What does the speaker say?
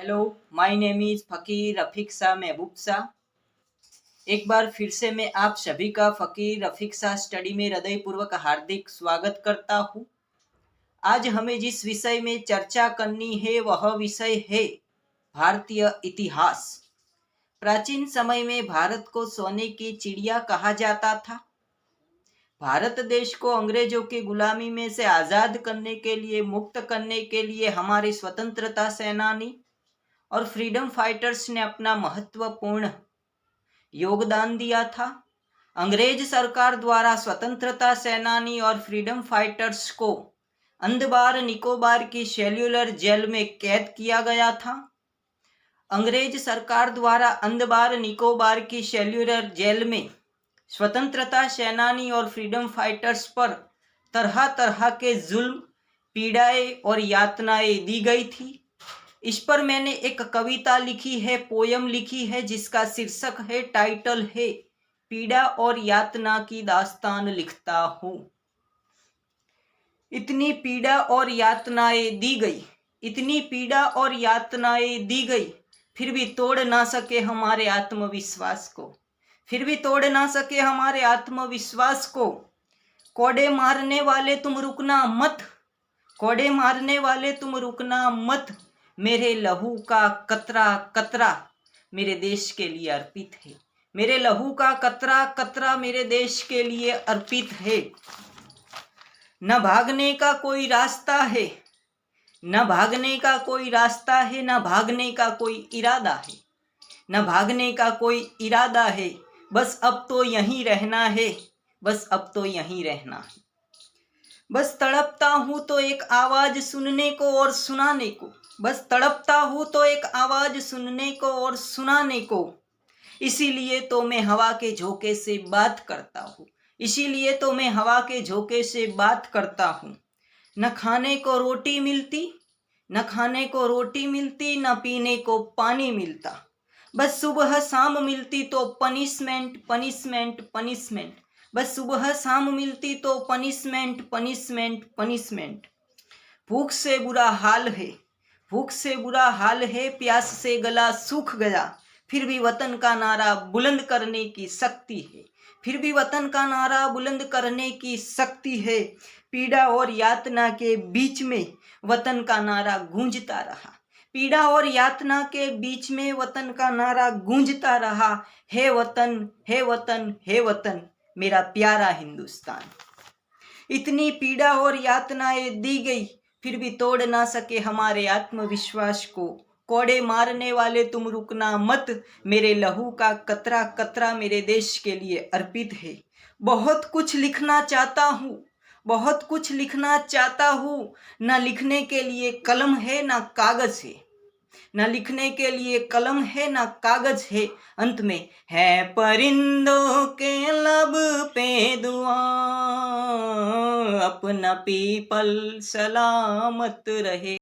Hello, my name is फ़कीर रफ़ीक शाह महबूब शाह। एक बार फिर से मैं आप सभी का फ़कीर रफ़ीक शाह स्टडी में हृदयपूर्वक हार्दिक स्वागत करता हूँ। आज हमें जिस विषय में चर्चा करनी है वह विषय है भारतीय इतिहास। प्राचीन समय में भारत को सोने की चिड़िया कहा जाता था। भारत देश को अंग्रेजों की गुलामी में से आज़ाद करने के लिए, मुक्त करने के लिए हमारे स्वतंत्रता सेनानी और फ्रीडम फाइटर्स ने अपना महत्वपूर्ण योगदान दिया था। अंग्रेज सरकार द्वारा स्वतंत्रता सेनानी और फ्रीडम फाइटर्स को अंदमान निकोबार की सेल्युलर जेल में कैद किया गया था। अंग्रेज सरकार द्वारा अंदमान निकोबार की सेल्युलर जेल में स्वतंत्रता सेनानी और फ्रीडम फाइटर्स पर तरह तरह के जुल्म, पीड़ाएं और यातनाएं दी गई थी। इस पर मैंने एक कविता लिखी है, पोयम लिखी है, जिसका शीर्षक है, टाइटल है, पीड़ा और यातना की दास्तान लिखता हूँ। इतनी पीड़ा और यातनाएं दी गई, इतनी पीड़ा और यातनाएं दी गई, फिर भी तोड़ ना सके हमारे आत्मविश्वास को, फिर भी तोड़ ना सके हमारे आत्मविश्वास को। कोड़े मारने वाले तुम रुकना मत, कोड़े मारने वाले तुम रुकना मत। मेरे लहू का कतरा कतरा मेरे देश के लिए अर्पित है, मेरे लहू का कतरा कतरा मेरे देश के लिए अर्पित है। न भागने का कोई रास्ता है, न भागने का कोई रास्ता है, न भागने का कोई इरादा है, न भागने का कोई इरादा है। बस अब तो यहीं रहना है, बस अब तो यहीं रहना है। बस तड़पता हूँ तो एक आवाज सुनने को और सुनाने को, बस तड़पता हूँ तो एक आवाज सुनने को और सुनाने को। इसीलिए तो मैं हवा के झोंके से बात करता हूँ, इसीलिए तो मैं हवा के झोंके से बात करता हूँ। न खाने को रोटी मिलती, न खाने को रोटी मिलती, न पीने को पानी मिलता। बस सुबह शाम मिलती तो पनिशमेंट पनिशमेंट पनिशमेंट, बस सुबह शाम मिलती तो पनिशमेंट पनिशमेंट पनिशमेंट। भूख से बुरा हाल है, भूख से बुरा हाल है, प्यास से गला सूख गया, फिर भी वतन का नारा बुलंद करने की शक्ति है, फिर भी वतन का नारा बुलंद करने की शक्ति है। पीड़ा और यातना के बीच में वतन का नारा गूंजता रहा, पीड़ा और यातना के बीच में वतन का नारा गूंजता रहा। हे वतन, हे वतन, हे वतन, मेरा प्यारा हिंदुस्तान। इतनी पीड़ा और यातनाएं दी गई, फिर भी तोड़ ना सके हमारे आत्मविश्वास को। कोड़े मारने वाले तुम रुकना मत, मेरे लहू का कतरा कतरा मेरे देश के लिए अर्पित है। बहुत कुछ लिखना चाहता हूँ, बहुत कुछ लिखना चाहता हूँ, ना लिखने के लिए कलम है ना कागज है, न लिखने के लिए कलम है ना कागज है। अंत में है परिंदों के लब पे दुआ, अपना पीपल सलामत रहे।